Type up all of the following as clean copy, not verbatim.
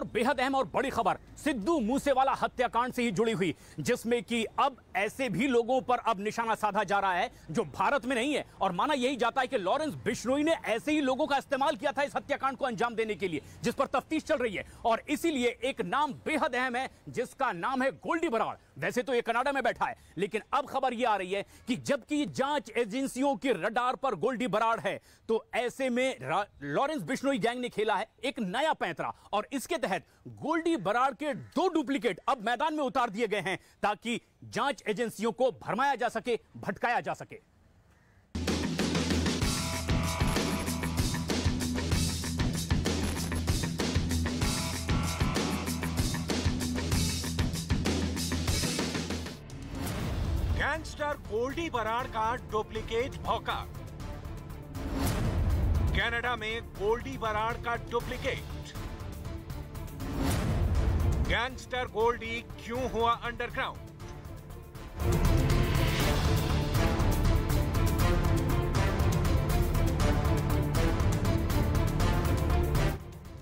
और बेहद अहम और बड़ी खबर सिद्धू मूसेवाला हत्याकांड से ही जुड़ी हुई, जिसमें कि अब ऐसे भी लोगों पर अब निशाना साधा जा रहा है जो भारत में नहीं है। और माना यही जाता है कि लॉरेंस बिश्नोई ने ऐसे ही लोगों का इस्तेमाल किया था इस हत्याकांड को अंजाम देने के लिए, जिस पर तफ्तीश चल रही है। और इसीलिए एक नाम बेहद अहम है जिसका नाम है गोल्डी बराड़। वैसे तो ये कनाडा में बैठा है, लेकिन अब खबर यह आ रही है कि जबकि जांच एजेंसियों की रडार पर गोल्डी बराड़ है, तो ऐसे में लॉरेंस बिश्नोई गैंग ने खेला है एक नया पैंतरा। और इसके तहत गोल्डी बराड़ के 2 डुप्लीकेट अब मैदान में उतार दिए गए हैं ताकि जांच एजेंसियों को भरमाया जा सके, भटकाया जा सके। गैंगस्टर गोल्डी बराड़ का डुप्लीकेट भौका। कनाडा में गोल्डी बराड़ का डुप्लीकेट। गैंगस्टर गोल्डी क्यों हुआ अंडरग्राउंड?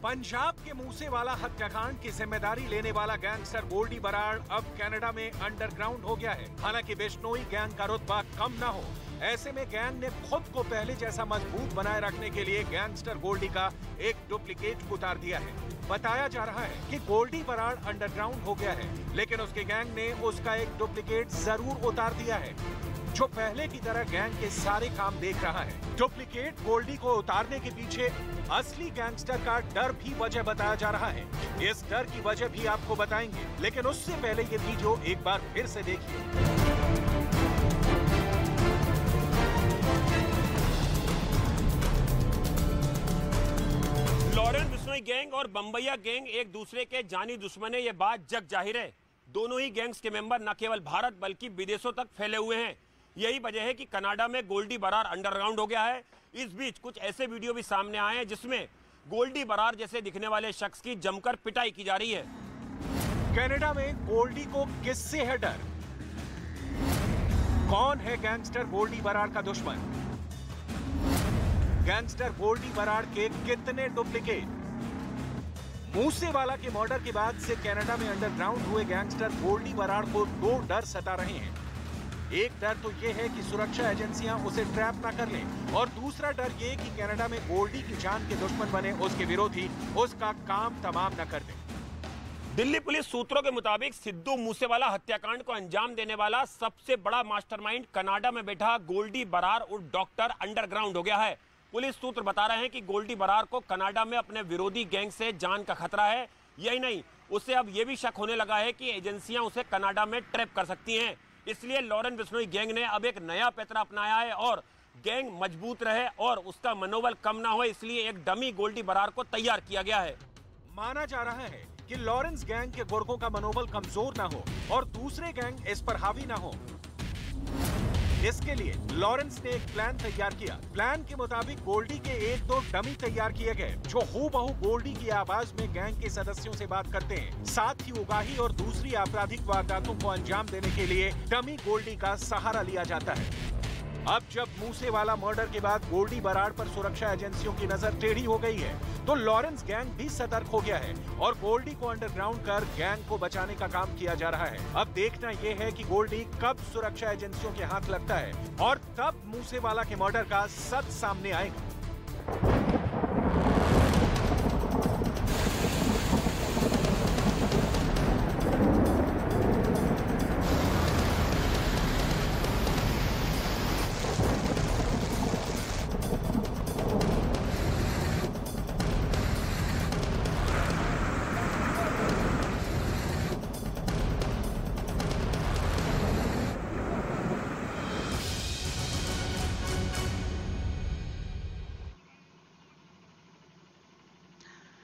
पंजाब के मूसेवाला हत्याकांड की जिम्मेदारी लेने वाला गैंगस्टर गोल्डी बराड़ अब कनाडा में अंडरग्राउंड हो गया है। हालांकि बिश्नोई गैंग का रुतबा कम ना हो, ऐसे में गैंग ने खुद को पहले जैसा मजबूत बनाए रखने के लिए गैंगस्टर गोल्डी का एक डुप्लीकेट उतार दिया है। बताया जा रहा है कि गोल्डी बराड़ अंडरग्राउंड हो गया है, लेकिन उसके गैंग ने उसका एक डुप्लीकेट जरूर उतार दिया है जो पहले की तरह गैंग के सारे काम देख रहा है। डुप्लीकेट गोल्डी को उतारने के पीछे असली गैंगस्टर का डर भी वजह बताया जा रहा है। इस डर की वजह भी आपको बताएंगे, लेकिन उससे पहले ये वीडियो एक बार फिर से देखिए। लॉरेंस बिश्नोई गैंग और बम्बैया गैंग एक दूसरे के जानी दुश्मन है, ये बात जग जाहिर है। दोनों ही गैंग्स के मेंबर न केवल भारत बल्कि विदेशों तक फैले हुए हैं। यही वजह है कि कनाडा में गोल्डी बराड़ अंडरग्राउंड हो गया है। इस बीच कुछ ऐसे वीडियो भी सामने आए हैं जिसमें गोल्डी बराड़ जैसे दिखने वाले शख्स की जमकर पिटाई की जा रही है। कनाडा में गोल्डी को किससे है डर? कौन है गैंगस्टर गोल्डी बराड़ का दुश्मन? गैंगस्टर गोल्डी बराड़ के कितने डुप्लीकेट? मूसेवाला के मर्डर के बाद से कनाडा में अंडरग्राउंड हुए गैंगस्टर गोल्डी बराड़ को 2 डर सता रहे हैं। एक डर तो यह है कि सुरक्षा एजेंसियां उसे ट्रैप ना कर लें, और दूसरा डर यह कि कनाडा में गोल्डी की जान के दुश्मन बने उसके विरोधी उसका काम तमाम न कर दें। दिल्ली पुलिस सूत्रों के मुताबिक सिद्धू मूसेवाला हत्याकांड को अंजाम देने वाला सबसे बड़ा मास्टरमाइंड कनाडा में बैठा गोल्डी बराड़ उर्फ डॉक्टर अंडरग्राउंड हो गया है। पुलिस सूत्र बता रहे हैं कि गोल्डी बराड़ को कनाडा में अपने विरोधी गैंग से जान का खतरा है। यही नहीं, उसे अब यह भी शक होने लगा है कि एजेंसियां उसे कनाडा में ट्रैप कर सकती हैं। इसलिए लॉरेंस बिश्नोई गैंग ने अब एक नया पैतरा अपनाया है, और गैंग मजबूत रहे और उसका मनोबल कम ना हो, इसलिए एक डमी गोल्डी बराड़ को तैयार किया गया है। माना जा रहा है कि लॉरेंस गैंग के गुर्गों का मनोबल कमजोर ना हो और दूसरे गैंग इस पर हावी ना हो। इसके लिए लॉरेंस ने एक प्लान तैयार किया। प्लान के मुताबिक गोल्डी के 1-2 डमी तैयार किए गए जो हूबहू गोल्डी की आवाज में गैंग के सदस्यों से बात करते हैं। साथ ही उगाही और दूसरी आपराधिक वारदातों को अंजाम देने के लिए डमी गोल्डी का सहारा लिया जाता है। अब जब मूसेवाला मर्डर के बाद गोल्डी बराड़ पर सुरक्षा एजेंसियों की नजर टेढ़ी हो गई है, तो लॉरेंस गैंग भी सतर्क हो गया है और गोल्डी को अंडरग्राउंड कर गैंग को बचाने का काम किया जा रहा है। अब देखना यह है कि गोल्डी कब सुरक्षा एजेंसियों के हाथ लगता है और तब मूसेवाला के मर्डर का सच सामने आएगा।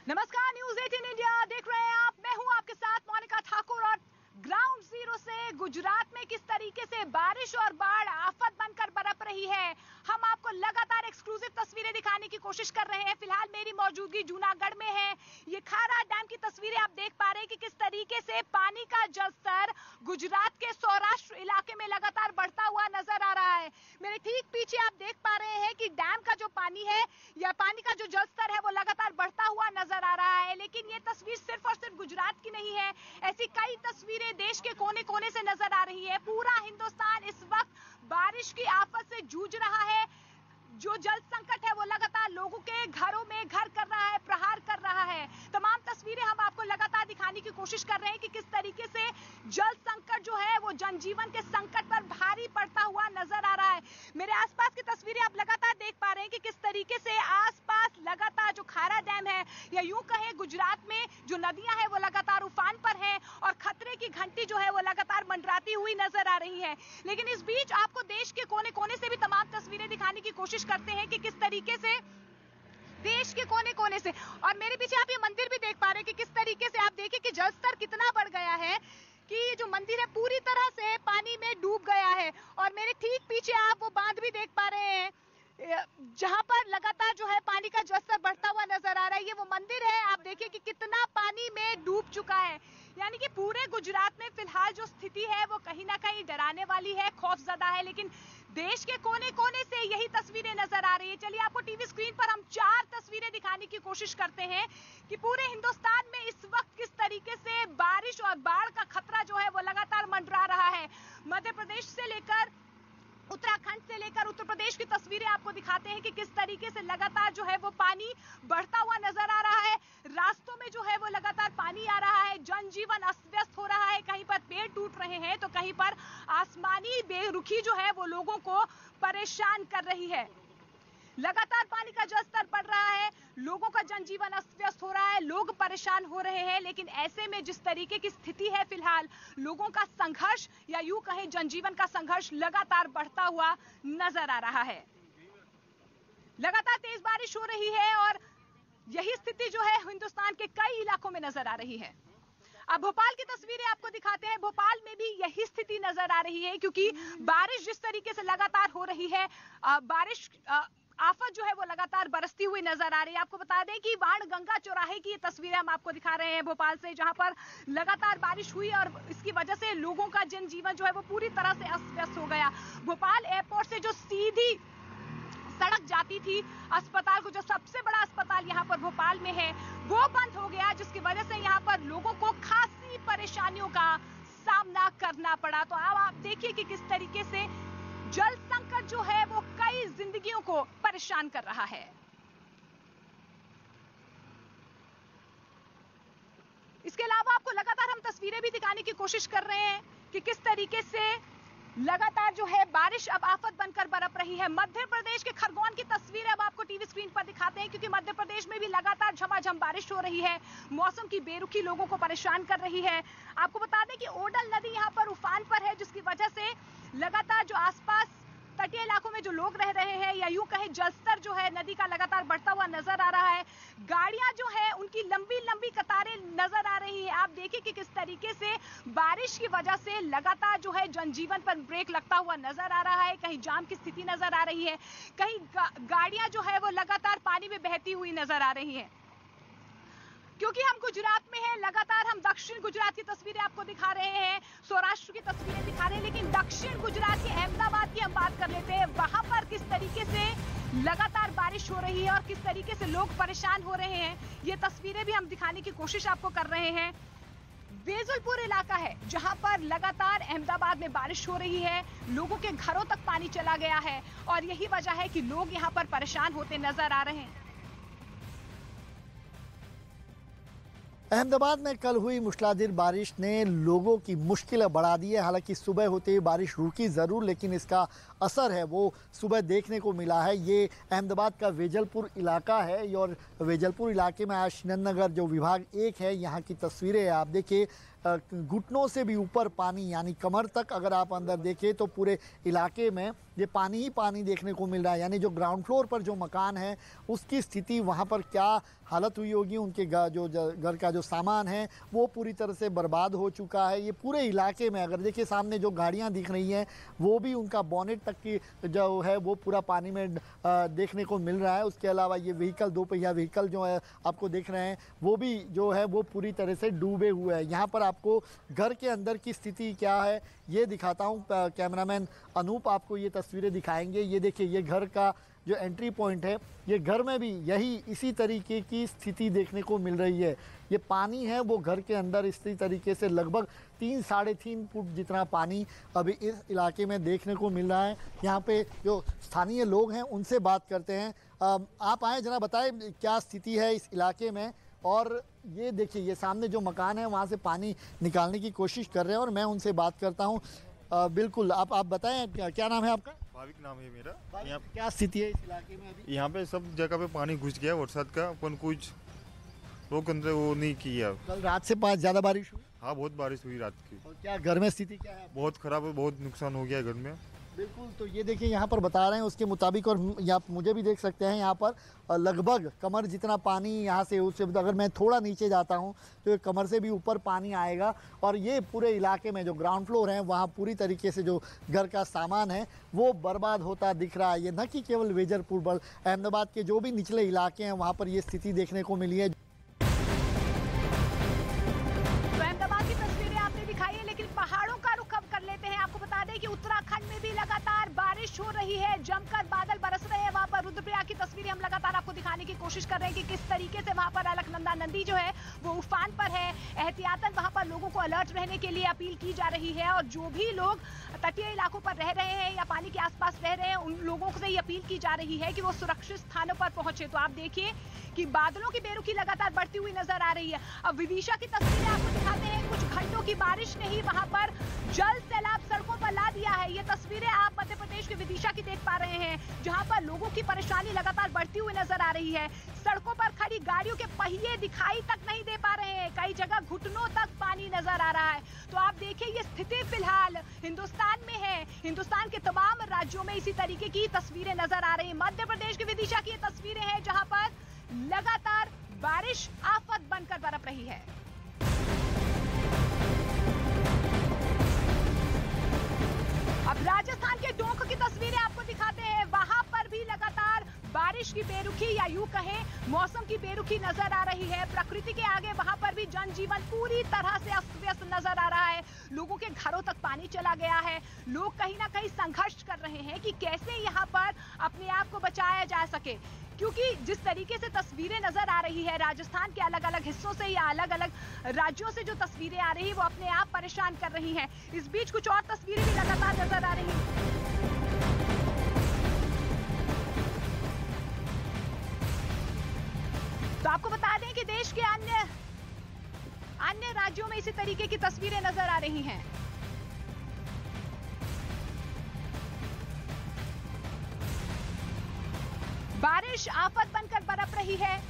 नमस्कार, न्यूज 18 इंडिया देख रहे हैं आप। मैं हूं आपके साथ मोनिका ठाकुर, और ग्राउंड जीरो से गुजरात में किस तरीके से बारिश और बाढ़ आफत बनकर बरप रही है, हम आपको लगातार एक्सक्लूसिव तस्वीरें दिखाने की कोशिश कर रहे हैं। फिलहाल मेरी मौजूदगी जूनागढ़ में है। ये खारा डैम की तस्वीरें आप देख पा रहे हैं कि किस तरीके से पानी का जलस्तर गुजरात के सौराष्ट्र इलाके में लगातार बढ़ता हुआ नजर आ रहा है। मेरे ठीक पीछे आप देख पा रहे हैं कि डैम का जो पानी है या पानी का जो जलस्तर है वो लगातार बढ़ता हुआ नजर आ रहा है। लेकिन ये तस्वीर सिर्फ सिर्फ और सिर्फ गुजरात की नहीं है, ऐसी कई तस्वीरें देश के कोने कोने से नजर आ रही है। पूरा हिंदुस्तान इस वक्त बारिश की आफत से जूझ रहा है। जो जल संकट है वो लगातार लोगों के घरों में घर कर रहा है, प्रहार कर रहा है। तमाम तस्वीरें हम आपको लगातार दिखाने की कोशिश कर रहे हैं कि किस तरीके से जल संकट जो है वो जनजीवन के संकट पर भारी पड़ता हुआ नजर आ रहा है। मेरे आसपास की तस्वीरें आप लगातार देख पा रहे हैं कि किस तरीके से आसपास लगातार जो खारा डैम है या यूं कहें गुजरात में जो नदियां हैं वो लगातार उफान पर हैं और खतरे की घंटी जो है वो लगातार मंडराती हुई नजर आ रही है। लेकिन इस बीच आपको देश के कोने कोने से भी तमाम तस्वीरें दिखाने की कोशिश करते हैं कि किस तरीके से देश के कोने कोने से, और मेरे पीछे आप ये मंदिर भी देख पा रहे हैं कि किस तरीके से आप देखिए कि जल स्तर कितना बढ़ गया है कि जो मंदिर है पूरी तरह से पानी में डूब गया है। और मेरे ठीक पीछे आप वो बांध भी देख पा रहे हैं जहां पर लगातार जो है पानी का जल स्तर बढ़ता हुआ नजर आ रहा है। ये वो मंदिर है, आप देखिए कि कितना पानी में डूब चुका है। यानी कि पूरे गुजरात में फिलहाल जो स्थिति है वो कहीं ना कहीं डराने वाली है, खौफजदा है। लेकिन देश के कोने कोने से यही तस्वीरें नजर आ रही है। चलिए आपको टीवी स्क्रीन पर हम 4 तस्वीरें दिखाने की कोशिश करते हैं कि पूरे हिंदुस्तान में इस वक्त किस तरीके से बारिश और बाढ़ का खतरा जो है वो लगातार मंडरा रहा है। मध्य प्रदेश से लेकर उत्तराखंड से लेकर उत्तर प्रदेश की तस्वीरें आपको दिखाते हैं कि किस तरीके से लगातार जो है वो पानी बढ़ता हुआ नजर आ रहा है। रास्तों में जो है वो लगातार पानी आ रहा है, जनजीवन अस्त व्यस्त हो रहा है। कहीं पर पेड़ टूट रहे हैं तो कहीं पर आसमानी बेरुखी जो है वो लोगों को परेशान कर रही है। लगातार पानी का जल स्तर बढ़ रहा है, लोगों का जनजीवन अस्त व्यस्त हो रहा है, लोग परेशान हो रहे हैं। लेकिन ऐसे में जिस तरीके की स्थिति है फिलहाल, लोगों का संघर्ष या यूं कहें जनजीवन का संघर्ष लगातार बढ़ता हुआ नजर आ रहा है। लगातार तेज बारिश हो रही है और यही स्थिति जो है हिंदुस्तान के कई इलाकों में नजर आ रही है। अब भोपाल की तस्वीरें आपको दिखाते हैं। भोपाल में भी यही स्थिति नजर आ रही है क्योंकि बारिश जिस तरीके से लगातार हो रही है, बारिश आफत जो है वो लगातार बरसती हुई नजर आ रही है। आपको बता दें कि बाण गंगा चौराहे की ये तस्वीरें हम आपको दिखा रहे हैं भोपाल से, जहां पर लगातार बारिश हुई और इसकी वजह से लोगों का जनजीवन जो है वो पूरी तरह से अस्त व्यस्त हो गया। भोपाल एयरपोर्ट से जो सीधी सड़क जाती थी अस्पताल को, जो सबसे बड़ा अस्पताल यहाँ पर भोपाल में है, वो बंद हो गया, जिसकी वजह से यहाँ पर लोगों को खासी परेशानियों का सामना करना पड़ा। तो अब आप देखिए कि किस तरीके से जल संकट जो है वो कई जिंदगियों को परेशान कर रहा है। इसके अलावा आपको लगातार हम तस्वीरें भी दिखाने की कोशिश कर रहे हैं कि किस तरीके से लगातार जो है बारिश अब आफत बनकर बरप रही है। मध्य प्रदेश के खरगोन की तस्वीरें अब आपको टीवी स्क्रीन पर दिखाते हैं क्योंकि मध्य प्रदेश में भी लगातार झमाझम बारिश हो रही है। मौसम की बेरुखी लोगों को परेशान कर रही है। आपको बता दें कि ओडल नदी यहां पर उफान पर है, जिसकी वजह से लगातार जो आसपास तटीय इलाकों में जो लोग रह रहे हैं या यूं कहें जलस्तर जो है नदी का लगातार बढ़ता हुआ नजर आ रहा है। गाड़ियां जो है उनकी लंबी लंबी कतारें नजर आ रही है। आप देखिए कि किस तरीके से बारिश की वजह से लगातार जो है जनजीवन पर ब्रेक लगता हुआ नजर आ रहा है। कहीं जाम की स्थिति नजर आ रही है, कहीं गाड़ियां जो है वो लगातार पानी में बहती हुई नजर आ रही है। क्योंकि हम गुजरात में हैं, लगातार हम दक्षिण गुजरात की तस्वीरें आपको दिखा रहे हैं, सौराष्ट्र की तस्वीरें दिखा रहे हैं, लेकिन दक्षिण गुजरात के अहमदाबाद की हम बात कर लेते हैं। वहां पर किस तरीके से लगातार बारिश हो रही है और किस तरीके से लोग परेशान हो रहे हैं, ये तस्वीरें भी हम दिखाने की कोशिश आपको कर रहे हैं। वेजलपुर इलाका है जहां पर लगातार अहमदाबाद में बारिश हो रही है, लोगों के घरों तक पानी चला गया है और यही वजह है कि लोग यहां पर परेशान होते नजर आ रहे हैं। अहमदाबाद में कल हुई मूसलाधार बारिश ने लोगों की मुश्किलें बढ़ा दी है। हालांकि सुबह होते ही बारिश रुकी ज़रूर, लेकिन इसका असर है वो सुबह देखने को मिला है। ये अहमदाबाद का वेजलपुर इलाका है और वेजलपुर इलाके में आज श्रीनगर जो विभाग 1 है यहाँ की तस्वीरें है। आप देखिए घुटनों से भी ऊपर पानी, यानी कमर तक अगर आप अंदर देखें तो पूरे इलाके में ये पानी ही पानी देखने को मिल रहा है। यानी जो ग्राउंड फ्लोर पर जो मकान है उसकी स्थिति, वहाँ पर क्या हालत हुई होगी, उनके जो घर का जो सामान है वो पूरी तरह से बर्बाद हो चुका है। ये पूरे इलाके में अगर देखिए सामने जो गाड़ियाँ दिख रही हैं वो भी उनका बॉनेट तक की जो है वो पूरा पानी में देखने को मिल रहा है। उसके अलावा ये व्हीकल, 2 पहिया व्हीकल जो है आपको देख रहे हैं वो भी जो है वो पूरी तरह से डूबे हुए हैं। यहाँ पर आपको घर के अंदर की स्थिति क्या है ये दिखाता हूँ। कैमरामैन अनूप आपको ये तस्वीरें दिखाएंगे। ये देखिए ये घर का जो एंट्री पॉइंट है, ये घर में भी यही इसी तरीके की स्थिति देखने को मिल रही है। ये पानी है वो घर के अंदर इसी तरीके से लगभग 3-3.5 फुट जितना पानी अभी इस इलाके में देखने को मिल रहा है। यहाँ पे जो स्थानीय लोग हैं उनसे बात करते हैं। आप आए, जरा बताएं क्या स्थिति है इस इलाके में। और ये देखिए, ये सामने जो मकान है वहाँ से पानी निकालने की कोशिश कर रहे हैं और मैं उनसे बात करता हूँ। बिल्कुल, आप बताएं क्या नाम है आपका? भाविक नाम है मेरा। यहाँ क्या स्थिति है इस इलाके में अभी? यहाँ पे सब जगह पे पानी घुस गया बरसात का, अपन कुछ लोग अंदर वो नहीं किया। कल रात से ज़्यादा बारिश हुई? हाँ, बहुत बारिश हुई रात की। और क्या घर में स्थिति क्या है? बहुत खराब है, बहुत नुकसान हो गया है घर में। बिल्कुल, तो ये देखिए यहाँ पर बता रहे हैं उसके मुताबिक, और यहाँ मुझे भी देख सकते हैं यहाँ पर लगभग कमर जितना पानी यहाँ से उससे, अगर मैं थोड़ा नीचे जाता हूँ तो ये कमर से भी ऊपर पानी आएगा। और ये पूरे इलाके में जो ग्राउंड फ्लोर है वहाँ पूरी तरीके से जो घर का सामान है वो बर्बाद होता दिख रहा है। ये न कि केवल वेजलपुर बल्कि अहमदाबाद के जो भी निचले इलाके हैं वहाँ पर ये स्थिति देखने को मिली है। उत्तराखंड में भी लगातार बारिश हो रही है, जमकर बादल बरस रहे हैं। वहां पर रुद्रप्रयाग की तस्वीरें हम लगातार आपको दिखाने की कोशिश कर रहे हैं कि किस तरीके से वहां पर अलकनंदा नदी जो है वो उफान पर है। एहतियातन वहां पर लोगों को अलर्ट रहने के लिए अपील की जा रही है। और जो भी लोग तटीय इलाकों पर रह रहे हैं या पानी के आसपास रह रहे हैं उन लोगों से ये अपील की जा रही है कि वो सुरक्षित स्थानों पर पहुंचे। तो आप देखिए कि बादलों की बेरुखी लगातार बढ़ती हुई नजर आ रही है। अब विदिशा की तस्वीरें आपको दिखाते हैं। कुछ घंटों की बारिश ने ही वहां पर जल सैलाब सड़कों पर ला दिया है। ये तस्वीरें आप मध्य प्रदेश के विदिशा की देख पा रहे हैं, जहां पर लोगों की परेशानी लगातार बढ़ती हुई नजर आ रही है। सड़कों पर खड़ी गाड़ियों के पहिए दिखाई तक नहीं दे पा रहे हैं, कई जगह घुटनों तक पानी नजर आ रहा है। तो आप देखिए ये स्थिति फिलहाल हिंदुस्तान में है। हिंदुस्तान के तमाम राज्यों में इसी तरीके की तस्वीरें नजर आ रही है। मध्य प्रदेश के विदिशा की ये तस्वीरें हैं जहां पर लगातार बारिश आफत बनकर बरप रही है। अब राजस्थान के टोंक की तस्वीरें आपको दिखाते हैं। वहां पर भी लगातार बारिश की बेरुखी या यूं कहें मौसम की बेरुखी नजर आ रही है। प्रकृति के आगे वहां पर भी जनजीवन पूरी तरह से अस्त व्यस्त नजर आ रहा है। लोगों के घरों तक पानी चला गया है। लोग कहीं ना कहीं संघर्ष कर रहे हैं कि कैसे यहां पर अपने आप को बचाया जा सके, क्योंकि जिस तरीके से तस्वीरें नजर आ रही है राजस्थान के अलग अलग हिस्सों से या अलग अलग राज्यों से जो तस्वीरें आ रही है वो अपने आप परेशान कर रही हैं। इस बीच कुछ और तस्वीरें भी लगातार नजर आ रही हैं। तो आपको बता दें कि देश के अन्य राज्यों में इसी तरीके की तस्वीरें नजर आ रही हैं। बारिश आफत बनकर बरप रही है।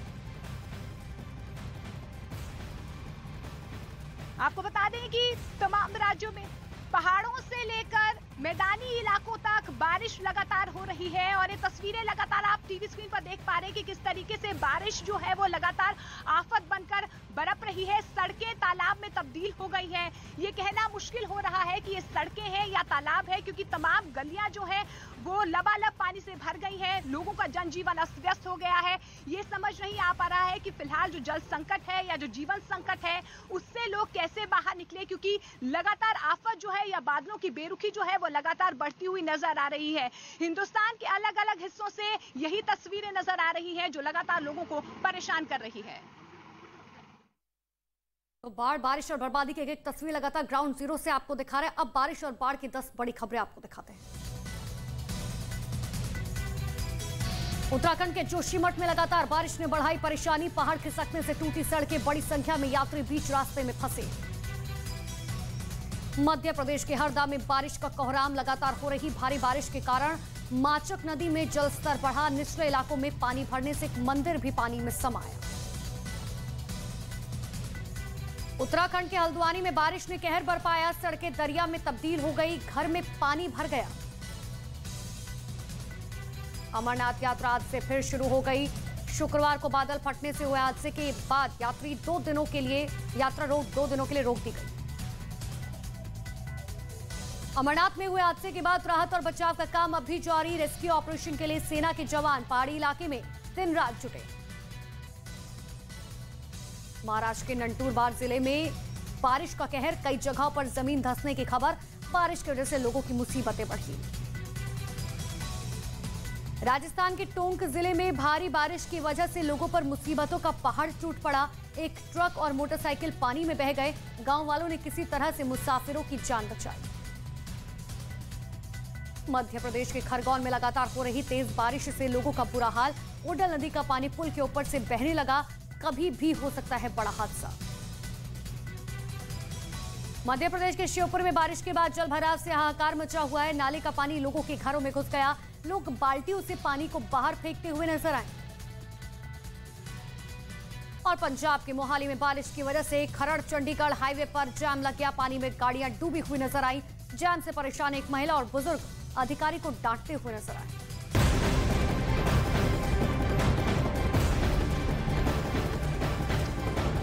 आपको बता दें कि तमाम राज्यों में पहाड़ों से लेकर मैदानी इलाकों तक बारिश लगातार हो रही है। और ये तस्वीरें लगातार आप टीवी स्क्रीन पर देख पा रहे हैं कि किस तरीके से बारिश जो है वो लगातार आफत बनकर बरप रही है। सड़कें तालाब में तब्दील हो गई है। ये कहना मुश्किल हो रहा है कि ये सड़कें हैं या तालाब है, क्योंकि तमाम गलियां जो है वो लबालब पानी से भर गई है। लोगों का जनजीवन अस्त व्यस्त हो गया है। ये समझ नहीं आ पा रहा है कि फिलहाल जो जल संकट है या जो जीवन संकट है उससे लोग कैसे बाहर निकले, क्योंकि लगातार आफत जो है या बादलों की बेरुखी जो है वो लगातार बढ़ती हुई नजर आ रही है। हिंदुस्तान के अलग अलग हिस्सों से यही तस्वीरें नजर आ रही हैं जो लगातार लोगों को परेशान कर रही है। तो बारिश और बर्बादी की एक तस्वीर लगातार ग्राउंड जीरो से आपको दिखा रहे हैं। अब बारिश और बाढ़ की 10 बड़ी खबरें आपको दिखाते हैं। उत्तराखंड के जोशीमठ में लगातार बारिश ने बढ़ाई परेशानी। पहाड़ खिसकने से टूटी सड़कें, बड़ी संख्या में यात्री बीच रास्ते में फंसे। मध्य प्रदेश के हरदा में बारिश का कोहराम लगातार हो रही भारी बारिश के कारण माचक नदी में जलस्तर बढ़ा। निचले इलाकों में पानी भरने से एक मंदिर भी पानी में समाया। उत्तराखंड के हल्द्वानी में बारिश ने कहर बरपाया। सड़कें दरिया में तब्दील हो गई, घर में पानी भर गया। अमरनाथ यात्रा आज से फिर शुरू हो गई। शुक्रवार को बादल फटने से हुए हादसे के बाद यात्रा 2 दिनों के लिए रोक दी गई। अमरनाथ में हुए हादसे के बाद राहत और बचाव का काम अब भी जारी। रेस्क्यू ऑपरेशन के लिए सेना के जवान पहाड़ी इलाके में दिन रात जुटे। महाराष्ट्र के नंटूरबार जिले में बारिश का कहर, कई जगहों पर जमीन धंसने की खबर। बारिश की वजह से लोगों की मुसीबतें बढ़ी। राजस्थान के टोंक जिले में भारी बारिश की वजह से लोगों पर मुसीबतों का पहाड़ टूट पड़ा। एक ट्रक और मोटरसाइकिल पानी में बह गए। गांव वालों ने किसी तरह से मुसाफिरों की जान बचाई। मध्य प्रदेश के खरगोन में लगातार हो रही तेज बारिश से लोगों का बुरा हाल। उडल नदी का पानी पुल के ऊपर से बहने लगा। कभी भी हो सकता है बड़ा हादसा। मध्य प्रदेश के श्योपुर में बारिश के बाद जल भराव से हाहाकार मचा हुआ है। नाले का पानी लोगों के घरों में घुस गया। लोग बाल्टियों से पानी को बाहर फेंकते हुए नजर आए। और पंजाब के मोहाली में बारिश की वजह से खरड़ चंडीगढ़ हाईवे पर जाम लग गया। पानी में गाड़ियां डूबी हुई नजर आई। जाम से परेशान एक महिला और बुजुर्ग अधिकारी को डांटते हुए नजर आए।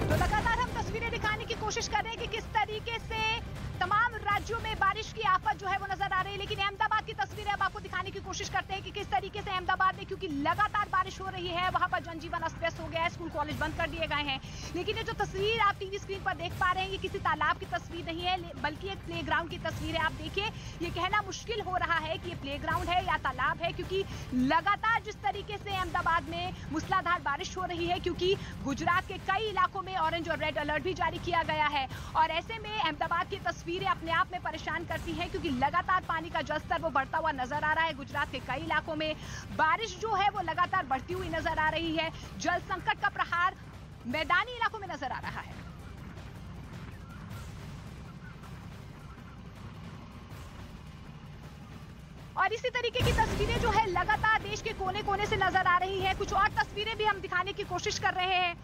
तो लगातार हम तस्वीरें दिखाने की कोशिश कर रहे हैं कि किस तरीके से तमाम राज्यों में बारिश की आफत जो है वो नजर आ रही है। लेकिन अहमदाबाद की तस्वीरें अब आपको दिखाने की कोशिश करते हैं कि किस तरीके से अहमदाबाद में, क्योंकि लगातार बारिश हो रही है, वहां पर जनजीवन अस्त व्यस्त हो गया है। स्कूल कॉलेज बंद कर दिए गए हैं। लेकिन ये जो तस्वीर आप टीवी स्क्रीन पर देख पा रहे हैं, ये किसी तालाब की तस्वीर नहीं है, बल्कि एक प्लेग्राउंड की तस्वीर है। आप देखिए, ये कहना मुश्किल हो रहा है कि ये प्लेग्राउंड है या तालाब है, क्योंकि लगातार जिस तरीके से अहमदाबाद में मूसलाधार बारिश हो रही है, क्योंकि गुजरात के कई इलाकों में ऑरेंज और रेड अलर्ट भी जारी किया गया है। और ऐसे में अहमदाबाद की तस्वीरें अपने आप में परेशान करती हैं, क्योंकि लगातार पानी का जलस्तर वो बढ़ता हुआ नजर आ रहा है। गुजरात के कई इलाकों में बारिश जो है वो लगातार बढ़ती हुई नजर आ रही है। जल संकट का प्रहार मैदानी इलाकों में नजर आ रहा है। और इसी तरीके की तस्वीरें जो है लगातार देश के कोने कोने से नजर आ रही है। कुछ और तस्वीरें भी हम दिखाने की कोशिश कर रहे हैं।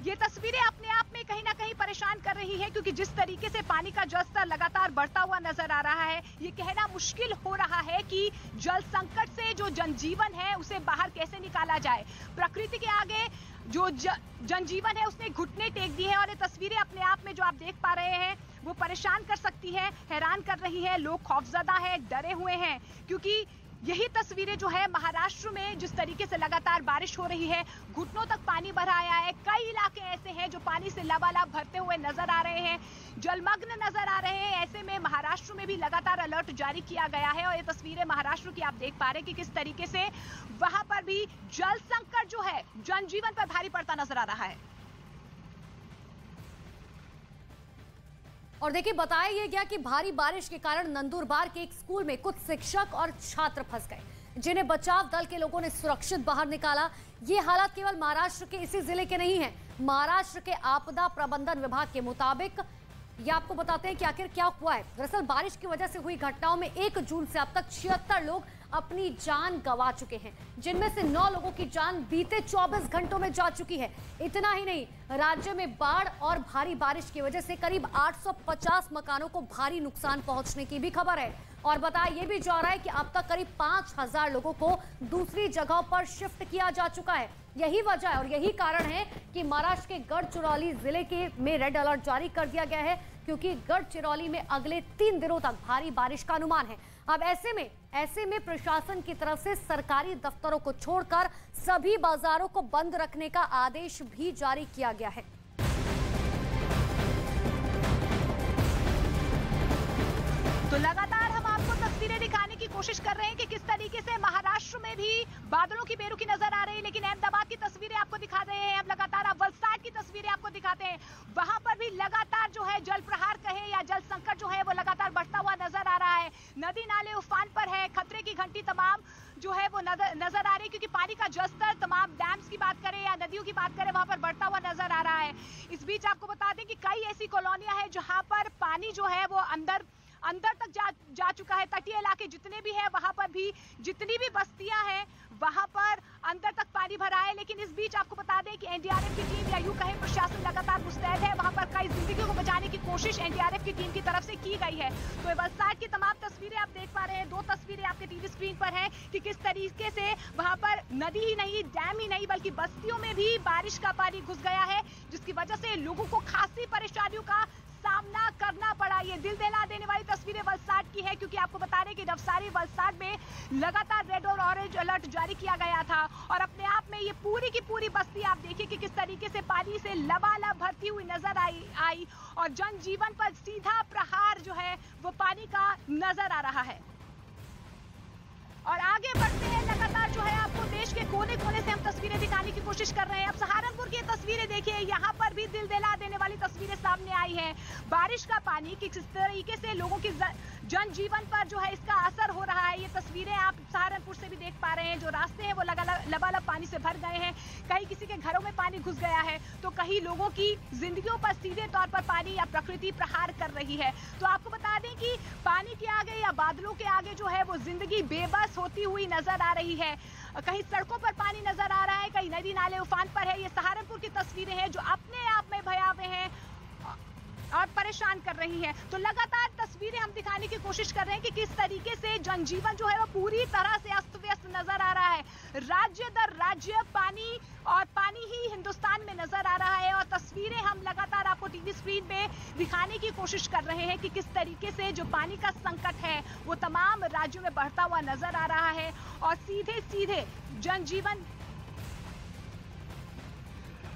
ये तस्वीरें अपने आप में कहीं ना कहीं परेशान कर रही है, क्योंकि जिस तरीके से पानी का जलस्तर लगातार बढ़ता हुआ नजर आ रहा है, ये कहना मुश्किल हो रहा है कि जल संकट से जो जनजीवन है उसे बाहर कैसे निकाला जाए। प्रकृति के आगे जो जनजीवन है उसने घुटने टेक दिए हैं। और ये तस्वीरें अपने आप में जो आप देख पा रहे हैं वो परेशान कर सकती है, हैरान कर रही है। लोग खौफजदा है, डरे हुए हैं, क्योंकि यही तस्वीरें जो है महाराष्ट्र में जिस तरीके से लगातार बारिश हो रही है, घुटनों तक पानी भर आया है। कई इलाके ऐसे हैं जो पानी से लबालब भरते हुए नजर आ रहे हैं, जलमग्न नजर आ रहे हैं। ऐसे में महाराष्ट्र में भी लगातार अलर्ट जारी किया गया है। और ये तस्वीरें महाराष्ट्र की आप देख पा रहे हैं कि किस तरीके से वहां पर भी जल संकट जो है जनजीवन पर भारी पड़ता नजर आ रहा है। और देखिए, बताया यह गया कि भारी बारिश के कारण नंदुरबार के एक स्कूल में कुछ शिक्षक और छात्र फंस गए, जिन्हें बचाव दल के लोगों ने सुरक्षित बाहर निकाला। ये हालात केवल महाराष्ट्र के इसी जिले के नहीं हैं। महाराष्ट्र के आपदा प्रबंधन विभाग के मुताबिक ये आपको बताते हैं कि आखिर क्या हुआ है। दरअसल बारिश की वजह से हुई घटनाओं में 1 जून से अब तक 76 लोग अपनी जान गंवा चुके हैं, जिनमें से 9 लोगों की जान बीते 24 घंटों में जा चुकी है। इतना ही नहीं, राज्य में बाढ़ और भारी बारिश की वजह से करीब 850 मकानों को भारी नुकसान पहुंचने की भी खबर है। और बताया यह भी जा रहा है कि अब तक करीब 5000 लोगों को दूसरी जगहों पर शिफ्ट किया जा चुका है। यही वजह और यही कारण है कि महाराष्ट्र के गढ़चिरौली जिले के में रेड अलर्ट जारी कर दिया गया है, क्योंकि गढ़चिरौली में अगले 3 दिनों तक भारी बारिश का अनुमान है। अब ऐसे में प्रशासन की तरफ से सरकारी दफ्तरों को छोड़कर सभी बाजारों को बंद रखने का आदेश भी जारी किया गया है। तो लगातार हम आपको तस्वीरें दिखाने की कोशिश कर रहे हैं कि किस तरीके से महाराष्ट्र में भी बादलों की बेरुखी नजर आ रही है। लेकिन अहमदाबाद की तस्वीरें आपको दिखा रहे हैं। अब लगातार आप वलसाड की तस्वीरें आपको दिखाते हैं। वहां पर भी लगातार जो है जल प्रहार कहे या जल संकट जो है वो लगातार बढ़ता हुआ नजर आ रहा है। नदी नाले उफान पर है। खतरे की घंटी तमाम जो है वो नजर आ रही है, क्योंकि पानी का जलस्तर तमाम डैम्स की बात करें या नदियों की बात करें वहां पर बढ़ता हुआ नजर आ रहा है। इस बीच आपको बता दें कि कई ऐसी कॉलोनियां हैं जहां पर पानी जो है वो अंदर तक जा चुका है। तटीय इलाके जितने भी हैं वहां पर भी जितनी भी बस्तियां हैं वहां पर अंदर तक पानी भरा है। लेकिन इस बीच आपको बता दें कि एनडीआरएफ की टीम या यूं कहें प्रशासन लगातार मुस्तैद है। वहां पर कई जिंदगियों को बचाने की कोशिश एनडीआरएफ की टीम की तरफ से की गई है। तो वलसाड की तमाम तस्वीरें आप देख पा रहे हैं। 2 तस्वीरें आपके टीवी स्क्रीन पर हैं कि किस तरीके से वहां पर नदी ही नहीं, डैम ही नहीं, बल्कि बस्तियों में भी बारिश का पानी घुस गया है, जिसकी वजह से लोगों को खासी परेशानियों का सामना करना पड़ा। ये दिल दहला देने वाली तस्वीरें वलसाड की है, क्योंकि आपको बता रहे कि नवसारी वलसाड में लगातार रेड और ऑरेंज अलर्ट जारी किया गया था। और अपने आप में ये पूरी की पूरी बस्ती आप देखिए कि किस तरीके से पानी से लबालब भरती हुई नजर आई और जनजीवन पर सीधा प्रहार जो है वो पानी का नजर आ रहा है। और आगे बढ़ते हैं, लगातार लगातार जो है आपको देश के कोने कोने से हम तस्वीरें दिखाने की कोशिश कर रहे हैं। अब सहारनपुर की तस्वीरें देखिए, यहाँ पर भी दिल दहला देने वाली तस्वीरें सामने आई हैं। बारिश का पानी किस तरीके से लोगों की जनजीवन पर जो है इसका असर हो रहा है, ये तस्वीरें आप सहारनपुर से भी देख पा रहे हैं। जो रास्ते हैं वो लबालब पानी से भर गए हैं, कहीं किसी के घरों में पानी घुस गया है, तो कहीं लोगों की जिंदगियों पर सीधे तौर पर पानी या प्रकृति प्रहार कर रही है। तो आपको बता दें कि पानी के आगे या बादलों के आगे जो है वो जिंदगी बेबस होती हुई नजर आ रही है। कहीं सड़कों पर पानी नजर आ रहा है, कहीं नदी नाले उफान पर है। ये सहारनपुर की तस्वीरें हैं जो अपने आप में भयावह हैं और परेशान कर रही हैं। तो लगातार तस्वीरें हम दिखाने की कोशिश कर रहे हैं कि किस तरीके से जनजीवन जो है वो पूरी तरह से अस्त व्यस्त नजर आ रहा है। राज्य दर राज्य पानी और पानी ही हिंदुस्तान में नजर आ रहा है और तस्वीरें हम लगातार आपको टीवी स्क्रीन पे दिखाने की कोशिश कर रहे हैं कि किस तरीके से जो पानी का संकट है वो तमाम राज्यों में बढ़ता हुआ नजर आ रहा है और सीधे सीधे जनजीवन।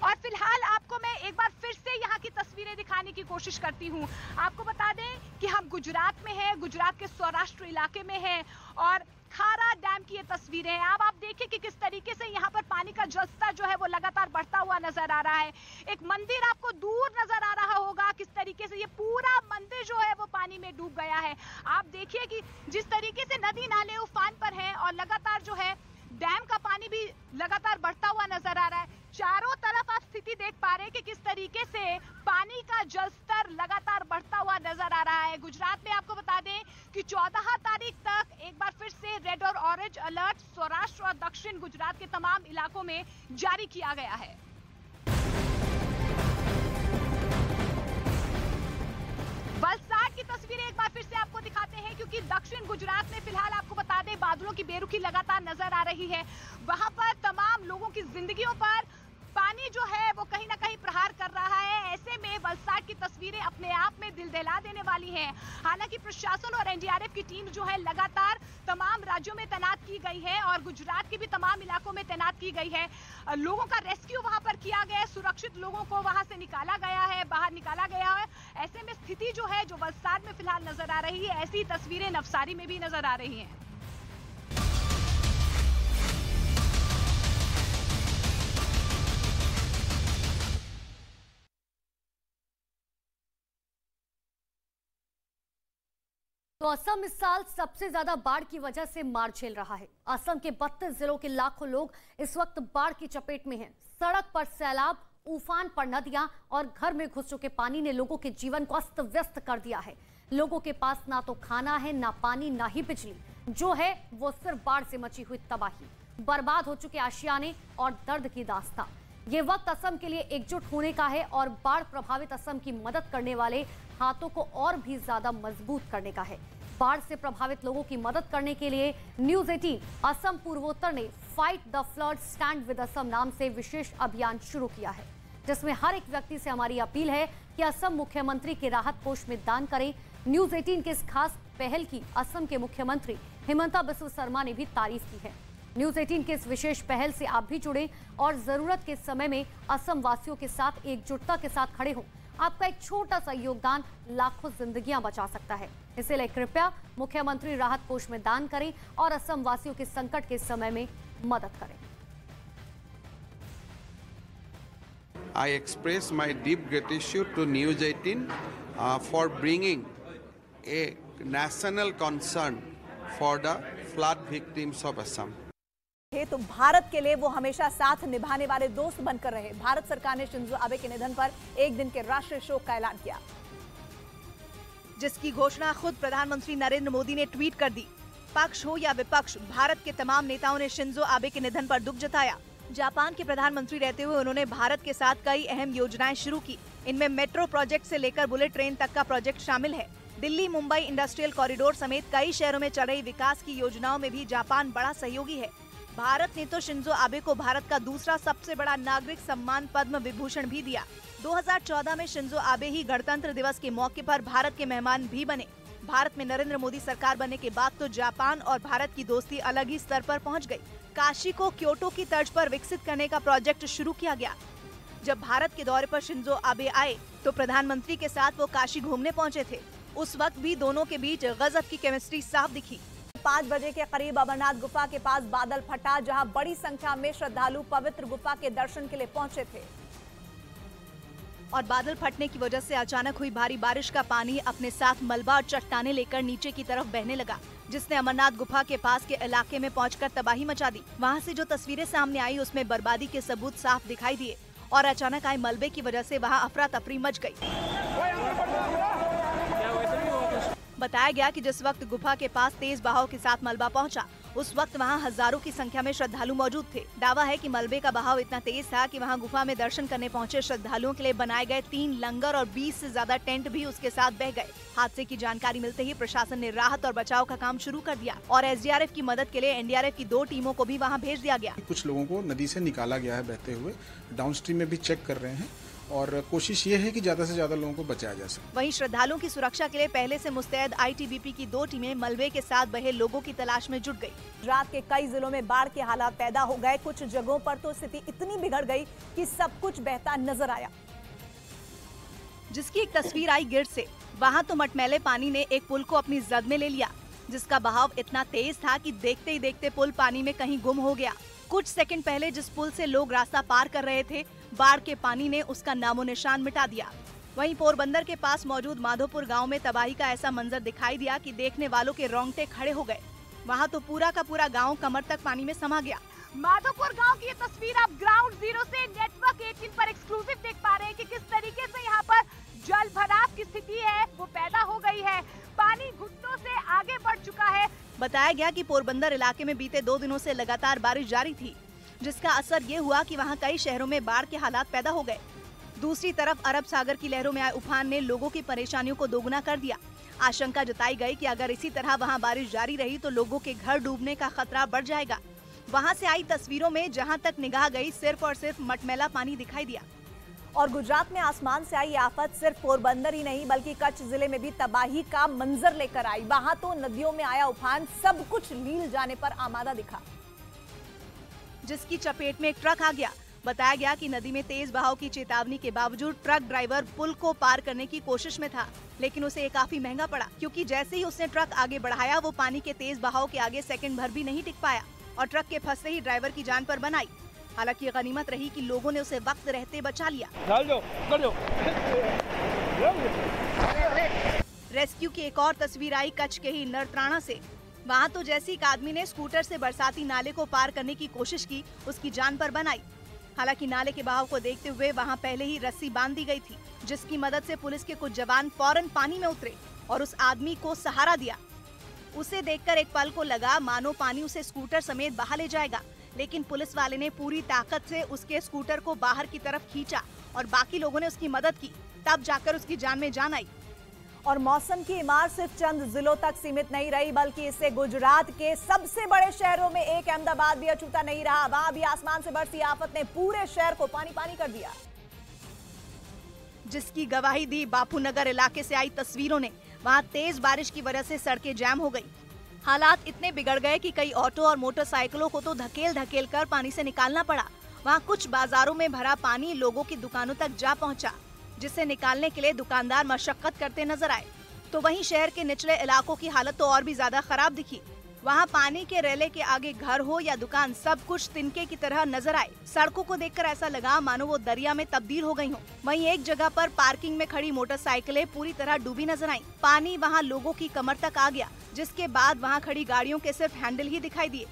और फिलहाल आपको मैं एक बार फिर से यहाँ की तस्वीरें दिखाने की कोशिश करती हूँ। आपको बता दें कि हम गुजरात में हैं, गुजरात के सौराष्ट्र इलाके में हैं और खारा डैम की ये तस्वीरें हैं। अब आप देखिए कि किस तरीके से यहाँ पर पानी का जलस्तर जो है वो लगातार बढ़ता हुआ नजर आ रहा है। एक मंदिर आपको दूर नजर आ रहा होगा, किस तरीके से ये पूरा मंदिर जो है वो पानी में डूब गया है। आप देखिए कि जिस तरीके से नदी नाले उफान पर हैं और लगातार जो है डैम का पानी भी लगातार बढ़ता हुआ नजर आ रहा है। चारों तरफ आप स्थिति देख पा रहे हैं कि किस तरीके से पानी का जलस्तर लगातार बढ़ता हुआ नजर आ रहा है। गुजरात में आपको बता दें कि 14 तारीख तक एक बार फिर से रेड और ऑरेंज अलर्ट सौराष्ट्र और दक्षिण गुजरात के तमाम इलाकों में जारी किया गया है। वलसाड की तस्वीरें एक बार फिर से आपको दिखाते हैं क्योंकि दक्षिण गुजरात में फिलहाल आपको बता दें बादलों की बेरुखी लगातार नजर आ रही है। वहां पर तमाम लोगों की जिंदगियों पर पानी जो है वो कहीं ना कहीं प्रहार कर रहा है। ऐसे में वलसाड की तस्वीरें अपने आप में दिल दहला देने वाली हैं। हालांकि प्रशासन और एनडीआरएफ की टीम जो है लगातार तमाम राज्यों में तैनात की गई है और गुजरात के भी तमाम इलाकों में तैनात की गई है। लोगों का रेस्क्यू वहां पर किया गया है, सुरक्षित लोगों को वहां से निकाला गया है, बाहर निकाला गया है। ऐसे में स्थिति जो है जो वलसाड में फिलहाल नजर आ रही है, ऐसी तस्वीरें नवसारी में भी नजर आ रही हैं। तो असम इस साल सबसे ज्यादा बाढ़ की वजह से मार झेल रहा है। असम के 32 जिलों के लाखों लोग इस वक्त बाढ़ की चपेट में हैं। सड़क पर सैलाब, उफान पर नदियां और घर में घुस चुके पानी ने लोगों के जीवन को अस्त व्यस्त कर दिया है। लोगों के पास ना तो खाना है, ना पानी, ना ही बिजली। जो है वो सिर्फ बाढ़ से मची हुई तबाही, बर्बाद हो चुके आशियाने और दर्द की दास्तां। ये वक्त असम के लिए एकजुट होने का है और बाढ़ प्रभावित असम की मदद करने वाले हाथों को और भी ज्यादा मजबूत करने का है। बाढ़ से प्रभावित लोगों की मदद करने के लिए न्यूज 18 असम पूर्वोत्तर ने fight the flood stand with Assam नाम से विशेष अभियान शुरू किया है, जिसमें हर एक व्यक्ति से हमारी अपील है कि असम मुख्यमंत्री के राहत कोष में दान करें। न्यूज 18 के इस खास पहल की असम के मुख्यमंत्री हिमंता बिस्वा शर्मा ने भी तारीफ की है। न्यूज 18 के इस विशेष पहल से आप भी जुड़े और जरूरत के समय में असम वासियों के साथ एकजुटता के साथ खड़े हों। आपका एक छोटा सा योगदान लाखों जिंदगियां बचा सकता है। इसलिए कृपया मुख्यमंत्री राहत कोष में दान करें और असम वासियों के संकट के समय में मदद करें। I express my deep gratitude to News 18 for bringing a national concern for the flood victims of Assam. तो भारत के लिए वो हमेशा साथ निभाने वाले दोस्त बनकर रहे। भारत सरकार ने शिंजो आबे के निधन पर एक दिन के राष्ट्रीय शोक का ऐलान किया, जिसकी घोषणा खुद प्रधानमंत्री नरेंद्र मोदी ने ट्वीट कर दी। पक्ष हो या विपक्ष, भारत के तमाम नेताओं ने शिंजो आबे के निधन पर दुख जताया। जापान के प्रधानमंत्री रहते हुए उन्होंने भारत के साथ कई अहम योजनाएं शुरू की। इनमें मेट्रो प्रोजेक्ट से लेकर बुलेट ट्रेन तक का प्रोजेक्ट शामिल है। दिल्ली मुंबई इंडस्ट्रियल कॉरिडोर समेत कई शहरों में चल रही विकास की योजनाओं में भी जापान बड़ा सहयोगी है। भारत ने तो शिंजो आबे को भारत का दूसरा सबसे बड़ा नागरिक सम्मान पद्म विभूषण भी दिया। 2014 में शिंजो आबे ही गणतंत्र दिवस के मौके पर भारत के मेहमान भी बने। भारत में नरेंद्र मोदी सरकार बनने के बाद तो जापान और भारत की दोस्ती अलग ही स्तर पर पहुंच गई। काशी को क्योटो की तर्ज पर विकसित करने का प्रोजेक्ट शुरू किया गया। जब भारत के दौरे पर शिंजो आबे आए तो प्रधानमंत्री के साथ वो काशी घूमने पहुंचे थे। उस वक्त भी दोनों के बीच गजब की केमिस्ट्री साफ दिखी। 5 बजे के करीब अमरनाथ गुफा के पास बादल फटा, जहां बड़ी संख्या में श्रद्धालु पवित्र गुफा के दर्शन के लिए पहुंचे थे। और बादल फटने की वजह से अचानक हुई भारी बारिश का पानी अपने साथ मलबा और चट्टानें लेकर नीचे की तरफ बहने लगा, जिसने अमरनाथ गुफा के पास के इलाके में पहुंचकर तबाही मचा दी। वहां से जो तस्वीरें सामने आई उसमें बर्बादी के सबूत साफ दिखाई दिए और अचानक आए मलबे की वजह से वहां अफरा तफरी मच गई। बताया गया कि जिस वक्त गुफा के पास तेज बहाव के साथ मलबा पहुंचा, उस वक्त वहां हजारों की संख्या में श्रद्धालु मौजूद थे। दावा है कि मलबे का बहाव इतना तेज था कि वहां गुफा में दर्शन करने पहुंचे श्रद्धालुओं के लिए बनाए गए 3 लंगर और 20 से ज्यादा टेंट भी उसके साथ बह गए। हादसे की जानकारी मिलते ही प्रशासन ने राहत और बचाव का काम शुरू कर दिया और एसडीआरएफ की मदद के लिए एनडीआरएफ की 2 टीमों को भी वहाँ भेज दिया गया। कुछ लोगों को नदी से निकाला गया है बहते हुए, डाउनस्ट्रीम में भी चेक कर रहे हैं और कोशिश ये है कि ज्यादा से ज्यादा लोगों को बचाया जा सके। वहीं श्रद्धालुओं की सुरक्षा के लिए पहले से मुस्तैद आईटीबीपी की 2 टीमें मलबे के साथ बहे लोगों की तलाश में जुट गई। गुजरात के कई जिलों में बाढ़ के हालात पैदा हो गए। कुछ जगहों पर तो स्थिति इतनी बिगड़ गई कि सब कुछ बहता नजर आया, जिसकी एक तस्वीर आई गिर से। वहाँ तो मटमैले पानी ने एक पुल को अपनी जद में ले लिया, जिसका बहाव इतना तेज था कि देखते ही देखते पुल पानी में कहीं गुम हो गया। कुछ सेकंड पहले जिस पुल से लोग रास्ता पार कर रहे थे, बाढ़ के पानी ने उसका नामो निशान मिटा दिया। वहीं पोरबंदर के पास मौजूद माधोपुर गांव में तबाही का ऐसा मंजर दिखाई दिया कि देखने वालों के रोंगटे खड़े हो गए। वहां तो पूरा का पूरा गांव कमर तक पानी में समा गया। माधोपुर गांव की ये तस्वीर आप ग्राउंड जीरो से नेटवर्क 18 पर एक्सक्लूसिव देख पा रहे हैं कि किस तरीके से यहाँ पर जल भराव की स्थिति है वो पैदा हो गई है। पानी घुटनों से आगे बढ़ चुका है। बताया गया कि पोरबंदर इलाके में बीते 2 दिनों से लगातार बारिश जारी थी, जिसका असर ये हुआ कि वहां कई शहरों में बाढ़ के हालात पैदा हो गए। दूसरी तरफ अरब सागर की लहरों में आए उफान ने लोगों की परेशानियों को दोगुना कर दिया। आशंका जताई गई कि अगर इसी तरह वहां बारिश जारी रही तो लोगों के घर डूबने का खतरा बढ़ जाएगा। वहां से आई तस्वीरों में जहां तक निगाह गई सिर्फ और सिर्फ मटमैला पानी दिखाई दिया। और गुजरात में आसमान से आई आफत सिर्फ पोरबंदर ही नहीं बल्कि कच्छ जिले में भी तबाही का मंजर लेकर आई। वहां तो नदियों में आया उफान सब कुछ लील जाने पर आमादा दिखा, जिसकी चपेट में एक ट्रक आ गया। बताया गया कि नदी में तेज बहाव की चेतावनी के बावजूद ट्रक ड्राइवर पुल को पार करने की कोशिश में था, लेकिन उसे ये काफी महंगा पड़ा, क्योंकि जैसे ही उसने ट्रक आगे बढ़ाया वो पानी के तेज बहाव के आगे सेकंड भर भी नहीं टिक पाया और ट्रक के फंसते ही ड्राइवर की जान पर बनाई। हालांकि गनीमत रही कि लोगों ने उसे वक्त रहते बचा लिया। रेस्क्यू की एक और तस्वीर आई कच्छ के ही नरत्राणा से। वहाँ तो जैसे एक आदमी ने स्कूटर से बरसाती नाले को पार करने की कोशिश की, उसकी जान पर बनाई। हालांकि नाले के बहाव को देखते हुए वहाँ पहले ही रस्सी बांध दी गई थी, जिसकी मदद से पुलिस के कुछ जवान फौरन पानी में उतरे और उस आदमी को सहारा दिया। उसे देखकर एक पल को लगा मानो पानी उसे स्कूटर समेत बहा ले जाएगा, लेकिन पुलिस वाले ने पूरी ताकत से उसके स्कूटर को बाहर की तरफ खींचा और बाकी लोगों ने उसकी मदद की, तब जाकर उसकी जान में जान आई। और मौसम की मार सिर्फ चंद जिलों तक सीमित नहीं रही, बल्कि इससे गुजरात के सबसे बड़े शहरों में एक अहमदाबाद भी अछूता नहीं रहा। वहां भी आसमान से बरसी आफत ने पूरे शहर को पानी पानी कर दिया, जिसकी गवाही दी बापूनगर इलाके से आई तस्वीरों ने। वहां तेज बारिश की वजह से सड़कें जाम हो गई। हालात इतने बिगड़ गए कि कई ऑटो और मोटरसाइकिलों को तो धकेल धकेल कर पानी से निकालना पड़ा। वहां कुछ बाजारों में भरा पानी लोगों की दुकानों तक जा पहुंचा, जिसे निकालने के लिए दुकानदार मशक्कत करते नजर आए। तो वहीं शहर के निचले इलाकों की हालत तो और भी ज्यादा खराब दिखी। वहां पानी के रेले के आगे घर हो या दुकान, सब कुछ तिनके की तरह नजर आए। सड़कों को देखकर ऐसा लगा मानो वो दरिया में तब्दील हो गई हो। वहीं एक जगह पर पार्किंग में खड़ी मोटरसाइकिलें पूरी तरह डूबी नजर आईं। पानी वहां लोगों की कमर तक आ गया, जिसके बाद वहां खड़ी गाड़ियों के सिर्फ हैंडल ही दिखाई दिए।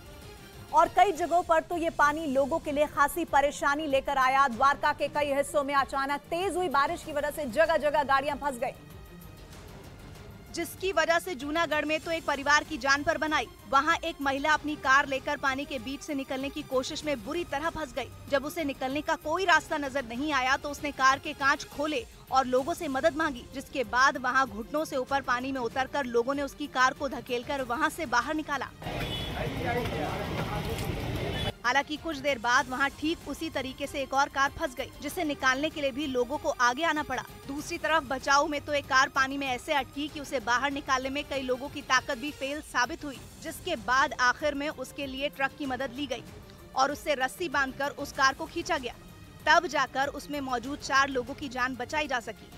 और कई जगहों पर तो ये पानी लोगों के लिए खासी परेशानी लेकर आया। द्वारका के कई हिस्सों में अचानक तेज हुई बारिश की वजह से जगह जगह गाड़ियां फंस गई, जिसकी वजह से जूनागढ़ में तो एक परिवार की जान पर बनाई। वहां एक महिला अपनी कार लेकर पानी के बीच से निकलने की कोशिश में बुरी तरह फंस गई। जब उसे निकलने का कोई रास्ता नजर नहीं आया तो उसने कार के कांच खोले और लोगों से मदद मांगी, जिसके बाद वहां घुटनों से ऊपर पानी में उतरकर लोगों ने उसकी कार को धकेलकर वहां से बाहर निकाला। हालांकि कुछ देर बाद वहां ठीक उसी तरीके से एक और कार फंस गई, जिसे निकालने के लिए भी लोगों को आगे आना पड़ा। दूसरी तरफ बचाव में तो एक कार पानी में ऐसे अटकी कि उसे बाहर निकालने में कई लोगों की ताकत भी फेल साबित हुई, जिसके बाद आखिर में उसके लिए ट्रक की मदद ली गई और उससे रस्सी बांधकर उस कार को खींचा गया। तब जाकर उसमें मौजूद 4 लोगों की जान बचाई जा सकी।